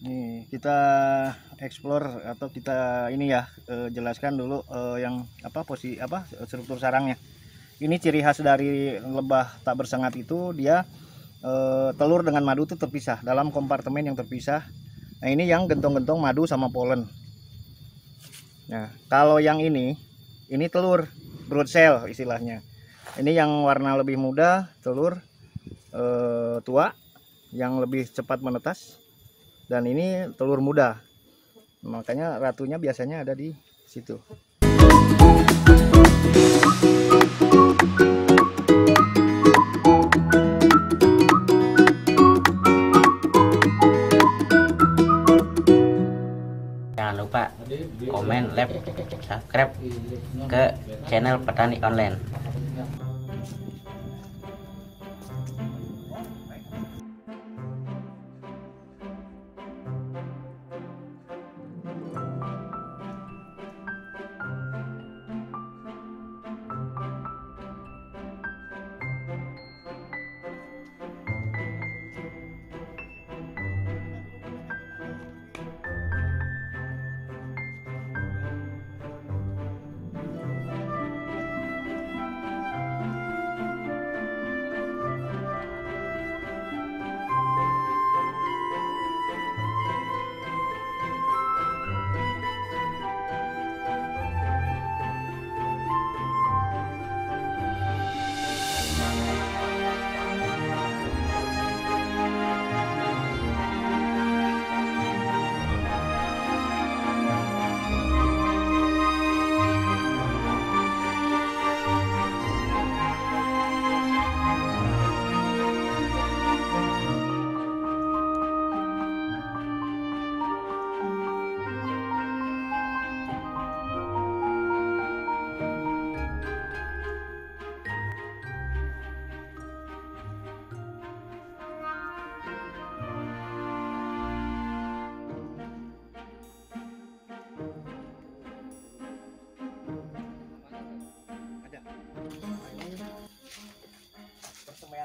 Nih kita explore atau kita ini ya, jelaskan dulu yang apa posisi apa struktur sarangnya. Ini ciri khas dari lebah tak bersengat itu dia telur dengan madu itu terpisah dalam kompartemen yang terpisah. Nah ini yang gentong-gentong madu sama polen. Nah kalau yang ini telur brood cell istilahnya. Ini yang warna lebih muda telur tua yang lebih cepat menetas. Dan ini telur muda, makanya ratunya biasanya ada di situ. Jangan lupa komen, like, subscribe ke channel Petani Online.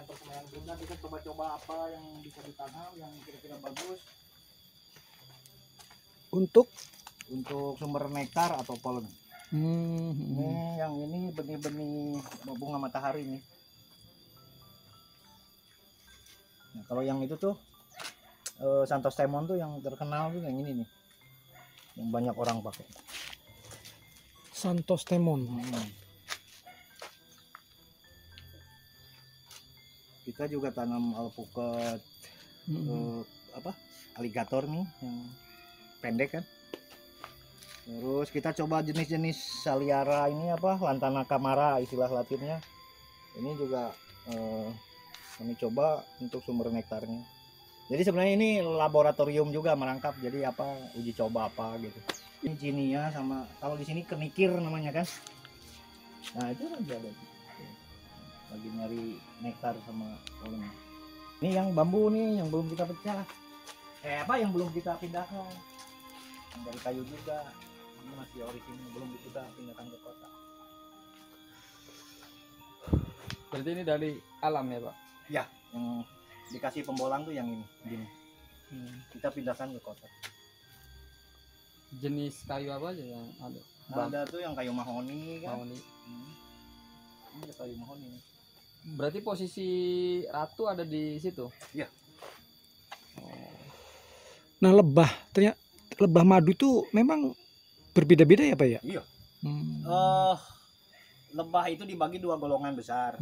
Persemaian bunda kita coba-coba apa yang bisa ditanam yang kira-kira bagus Untuk sumber nektar atau polen. Ini yang ini benih-benih bunga matahari nih. Nah, kalau yang itu tuh Santos Temon tuh yang terkenal tuh yang ini nih, yang banyak orang pakai. Santos Temon. Kita juga tanam alpukat apa aligator nih yang pendek kan. Terus kita coba jenis-jenis saliara ini apa lantana camara istilah latinnya. Ini juga kami coba untuk sumber nektarnya. Jadi sebenarnya ini laboratorium juga merangkap. Jadi apa uji coba apa gitu. Ini jinia sama kalau di sini kenikir namanya kan. Nah itu lagi ada lagi nyari nektar sama polen. Ini yang bambu nih yang belum kita pecah. Yang belum kita pindahkan. Yang dari kayu juga. Ini masih orisinil belum kita pindahkan ke kota. Berarti ini dari alam ya Pak? Ya, yang dikasih pembolang tuh yang ini, gini. Kita pindahkan ke kota. Jenis kayu apa aja yang ada? Ada tuh yang kayu mahoni kan. Mahoni. Ini ada kayu mahoni. Berarti posisi ratu ada di situ? Iya. Nah, ternyata lebah madu itu memang berbeda-beda ya Pak ya? Iya. Lebah itu dibagi dua golongan besar.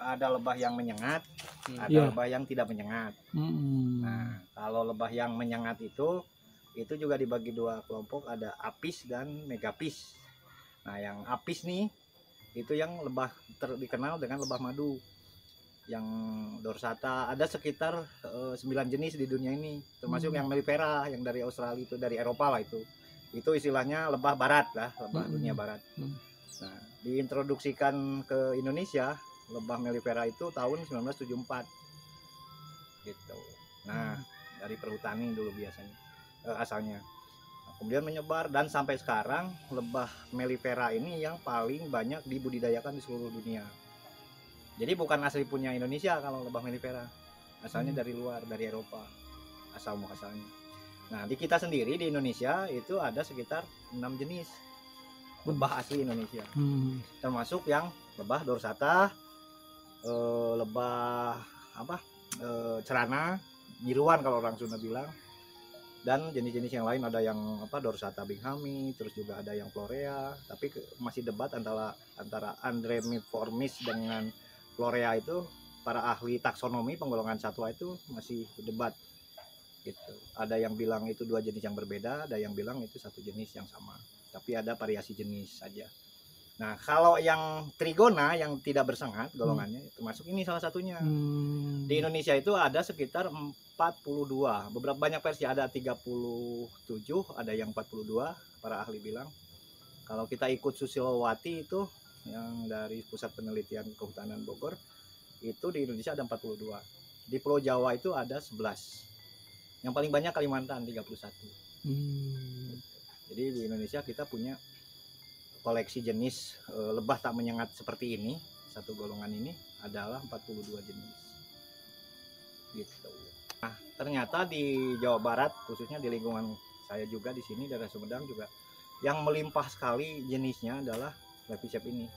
Ada lebah yang menyengat, ada lebah yang tidak menyengat. Nah, kalau lebah yang menyengat itu juga dibagi dua kelompok, ada apis dan megapis. Nah, yang apis nih itu yang lebah dikenal dengan lebah madu. Yang dorsata ada sekitar 9 jenis di dunia ini, termasuk yang mellifera yang dari Australia itu, dari Eropa lah itu. Itu istilahnya lebah barat lah, lebah dunia barat. Nah, diintroduksikan ke Indonesia lebah mellifera itu tahun 1974 gitu. Nah, dari perhutani dulu biasanya asalnya. Nah, kemudian menyebar dan sampai sekarang lebah mellifera ini yang paling banyak dibudidayakan di seluruh dunia. Jadi bukan asli punya Indonesia kalau lebah mellifera, asalnya dari luar, dari Eropa. asal muasalnya. Nah, di kita sendiri di Indonesia itu ada sekitar 6 jenis lebah asli Indonesia. Termasuk yang lebah dorsata, lebah cerana, nyiruan kalau orang Sunda bilang. Dan jenis-jenis yang lain ada yang dorsata binghami, terus juga ada yang florea, tapi masih debat antara Andremiformis dengan florea itu. Para ahli taksonomi penggolongan satwa itu masih debat gitu. Ada yang bilang itu dua jenis yang berbeda, ada yang bilang itu satu jenis yang sama, tapi ada variasi jenis saja. Nah, kalau yang trigona yang tidak bersengat golongannya termasuk ini salah satunya. Di Indonesia itu ada sekitar 42, beberapa banyak versi, ada 37, ada yang 42 para ahli bilang. Kalau kita ikut Susilowati itu yang dari Pusat Penelitian Kehutanan Bogor, itu di Indonesia ada 42. Di Pulau Jawa itu ada 11. Yang paling banyak Kalimantan 31. Jadi di Indonesia kita punya koleksi jenis lebah tak menyengat seperti ini. Satu golongan ini adalah 42 jenis. Gitu. Nah, ternyata di Jawa Barat, khususnya di lingkungan saya juga di sini daerah Sumedang juga, yang melimpah sekali jenisnya adalah Lepisep ini.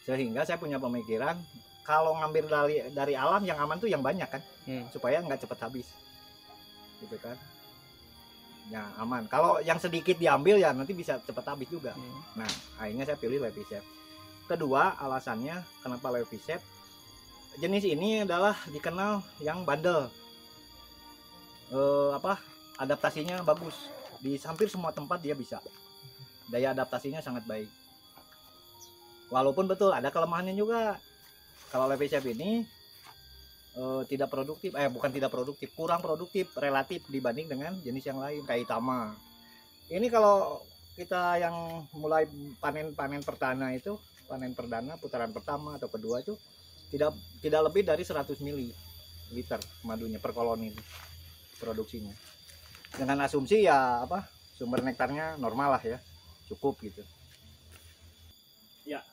Sehingga saya punya pemikiran, kalau ngambil dari alam yang aman tuh yang banyak kan, supaya nggak cepat habis, gitu kan, ya aman. Kalau yang sedikit diambil ya nanti bisa cepat habis juga. Nah, akhirnya saya pilih Lepisep. Kedua alasannya kenapa Lepisep, jenis ini adalah dikenal yang bandel, adaptasinya bagus, di hampir semua tempat dia bisa, daya adaptasinya sangat baik. Walaupun betul ada kelemahannya juga. Kalau Lepisep ini tidak produktif, bukan tidak produktif, kurang produktif relatif dibanding dengan jenis yang lain kayak Itama. Ini kalau kita yang mulai panen perdana itu, panen perdana putaran pertama atau kedua itu tidak lebih dari 100 ml madunya per koloni produksinya. Dengan asumsi ya sumber nektarnya normal lah ya, cukup gitu. Ya,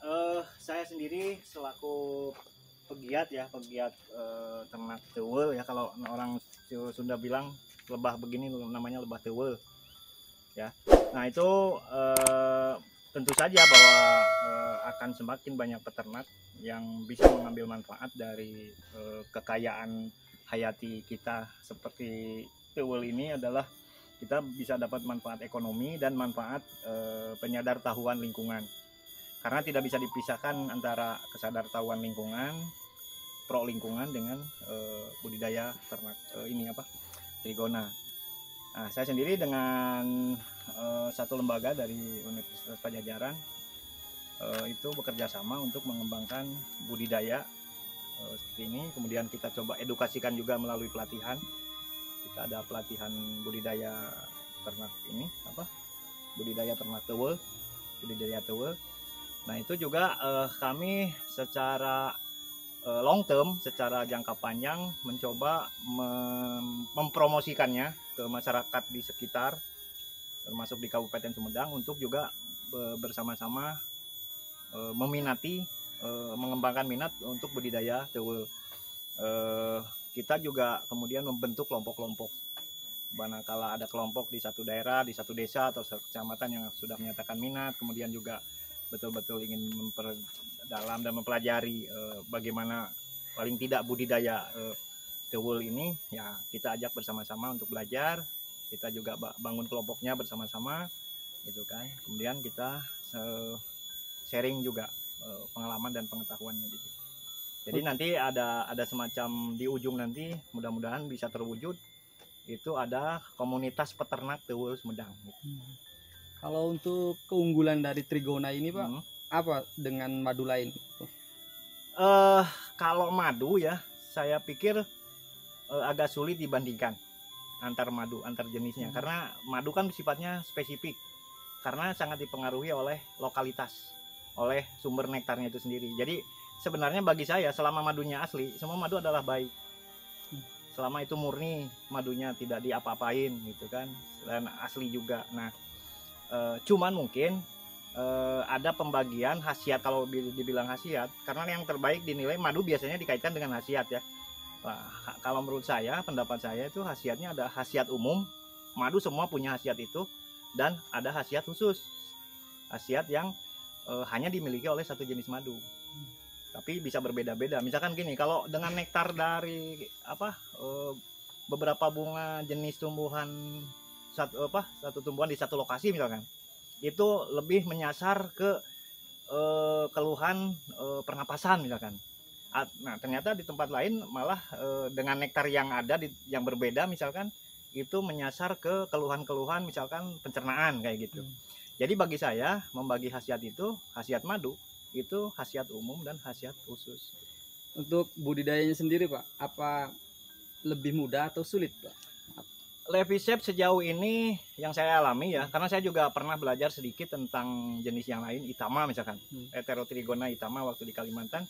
saya sendiri selaku pegiat ternak teuweul ya, kalau orang Sunda bilang lebah begini namanya lebah teuweul ya. Nah, itu tentu saja bahwa akan semakin banyak peternak yang bisa mengambil manfaat dari kekayaan hayati kita seperti teuweul ini. Adalah kita bisa dapat manfaat ekonomi dan manfaat penyadartahuan lingkungan. Karena tidak bisa dipisahkan antara kesadartahuan lingkungan, pro lingkungan dengan budidaya ternak trigona. Nah, saya sendiri dengan satu lembaga dari Universitas Padjadjaran itu bekerja sama untuk mengembangkan budidaya seperti ini. Kemudian kita coba edukasikan juga melalui pelatihan. Kita ada pelatihan budidaya ternak ini budidaya ternak teuweul, budidaya teuweul. Nah, itu juga kami secara long term, secara jangka panjang mencoba mempromosikannya ke masyarakat di sekitar, termasuk di Kabupaten Sumedang, untuk juga bersama-sama meminati, mengembangkan minat untuk budidaya teuweul. Kita juga kemudian membentuk kelompok-kelompok. Manakala ada kelompok di satu daerah, di satu desa atau kecamatan yang sudah menyatakan minat, kemudian juga betul-betul ingin memperdalam dan mempelajari bagaimana paling tidak budidaya teuweul ini, ya kita ajak bersama-sama untuk belajar. Kita juga bangun kelompoknya bersama-sama, gitu kan. Kemudian kita sharing juga pengalaman dan pengetahuannya di situ. Jadi nanti ada semacam di ujung nanti mudah-mudahan bisa terwujud, itu ada komunitas peternak teuweul Sumedang. Gitu. Kalau untuk keunggulan dari trigona ini Pak, apa dengan madu lain? Kalau madu ya, saya pikir agak sulit dibandingkan antar jenisnya, karena madu kan sifatnya spesifik, karena sangat dipengaruhi oleh lokalitas, oleh sumber nektarnya itu sendiri. Jadi sebenarnya bagi saya selama madunya asli, semua madu adalah baik. Selama itu murni, madunya tidak diapa-apain gitu kan, dan asli juga. Nah, cuman mungkin ada pembagian khasiat. Kalau dibilang khasiat, karena yang terbaik dinilai madu biasanya dikaitkan dengan khasiat ya. Nah, kalau menurut saya, pendapat saya itu khasiatnya ada khasiat umum, madu semua punya khasiat itu, dan ada khasiat khusus, khasiat yang hanya dimiliki oleh satu jenis madu. Tapi bisa berbeda-beda. Misalkan gini, kalau dengan nektar dari beberapa bunga jenis tumbuhan satu tumbuhan di satu lokasi misalkan, itu lebih menyasar ke keluhan pernapasan misalkan. Nah, ternyata di tempat lain malah dengan nektar yang ada yang berbeda misalkan, itu menyasar ke keluhan-keluhan misalkan pencernaan kayak gitu. Jadi bagi saya membagi khasiat itu, khasiat madu itu khasiat umum dan khasiat khusus. Untuk budidayanya sendiri Pak, apa lebih mudah atau sulit Pak? Levisep sejauh ini yang saya alami ya, karena saya juga pernah belajar sedikit tentang jenis yang lain, Itama misalkan, Heterotrigona Itama waktu di Kalimantan.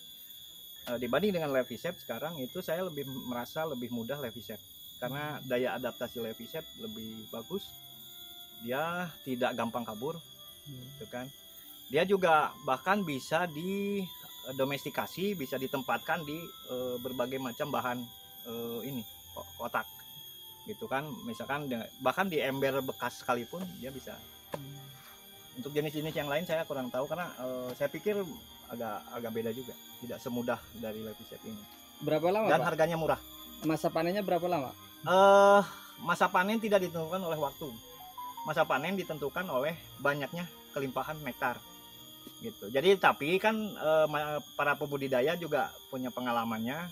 Dibanding dengan Levisep sekarang itu saya merasa lebih mudah Levisep, karena daya adaptasi Levisep lebih bagus, dia tidak gampang kabur, gitu kan. Dia juga bahkan bisa didomestikasi, bisa ditempatkan di berbagai macam bahan kotak, gitu kan. Misalkan bahkan di ember bekas sekalipun dia bisa. Untuk jenis-jenis yang lain saya kurang tahu, karena saya pikir agak beda juga, tidak semudah dari Levisep ini. Berapa lama dan Pak? Harganya murah. Masa panennya berapa lama? Masa panen tidak ditentukan oleh waktu, masa panen ditentukan oleh banyaknya kelimpahan nektar, gitu. Jadi tapi kan para pembudidaya juga punya pengalamannya,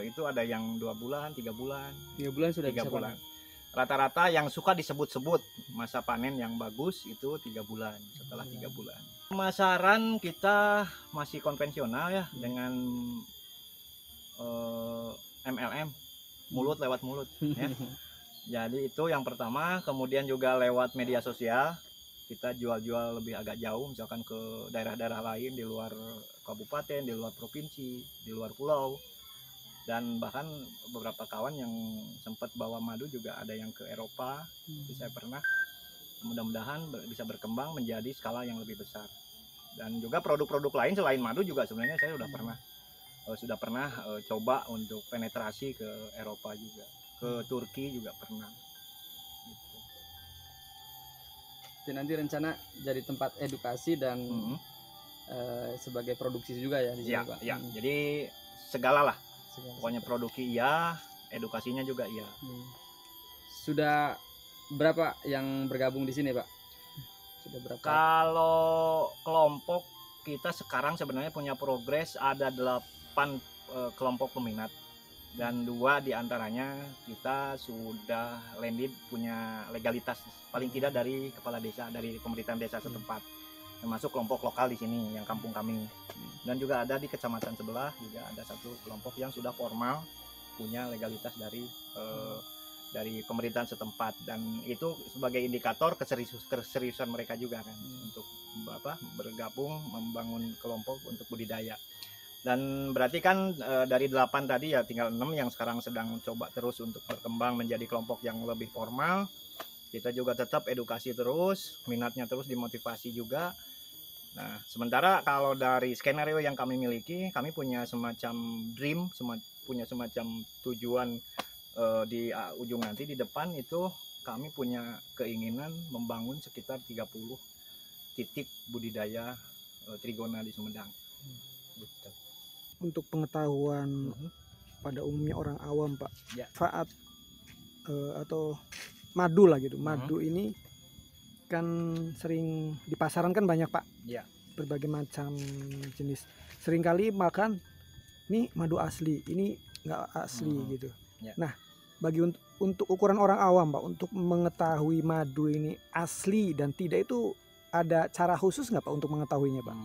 itu ada yang 2 bulan, 3 bulan. 3 bulan sudah 3 bisa bulan. panen. Rata-rata yang suka disebut-sebut masa panen yang bagus itu 3 bulan, setelah 3 bulan. Pemasaran kita masih konvensional ya, dengan MLM, mulut lewat mulut ya. Jadi itu yang pertama. Kemudian juga lewat media sosial, kita jual-jual lebih agak jauh, misalkan ke daerah-daerah lain di luar kabupaten, di luar provinsi, di luar pulau. Dan bahkan beberapa kawan yang sempat bawa madu juga ada yang ke Eropa, itu saya pernah. Mudah-mudahan bisa berkembang menjadi skala yang lebih besar. Dan juga produk-produk lain selain madu juga sebenarnya saya sudah pernah coba untuk penetrasi ke Eropa juga, ke Turki juga pernah. Gitu. Jadi nanti rencana jadi tempat edukasi dan sebagai produksi juga ya di sini Ya, Pak. ya. Jadi segala lah. Pokoknya produksi iya, edukasinya juga iya. Sudah berapa yang bergabung di sini Pak? Sudah berapa? Kalau kelompok kita sekarang sebenarnya punya progres ada 8 kelompok peminat, dan 2 diantaranya kita sudah landed, punya legalitas paling tidak dari kepala desa, dari pemerintahan desa setempat, termasuk kelompok lokal di sini yang kampung kami. Dan juga ada di kecamatan sebelah juga ada satu kelompok yang sudah formal punya legalitas dari pemerintahan setempat, dan itu sebagai indikator keseriusan mereka juga kan, untuk bergabung membangun kelompok untuk budidaya. Dan berarti kan dari 8 tadi ya tinggal 6 yang sekarang sedang coba terus untuk berkembang menjadi kelompok yang lebih formal. Kita juga tetap edukasi terus, minatnya terus dimotivasi juga. Nah, sementara kalau dari skenario yang kami miliki, kami punya semacam dream, punya semacam tujuan di ujung nanti di depan itu kami punya keinginan membangun sekitar 30 titik budidaya trigona di Sumedang. Gitu. Untuk pengetahuan pada umumnya orang awam Pak, ya. Manfaat atau madu lah gitu. Madu ini kan sering di pasaran kan banyak Pak, ya. Berbagai macam jenis. Seringkali makan ini madu asli, ini nggak asli gitu. Ya. Nah, bagi untuk ukuran orang awam Pak, untuk mengetahui madu ini asli dan tidak itu ada cara khusus nggak Pak untuk mengetahuinya Pak?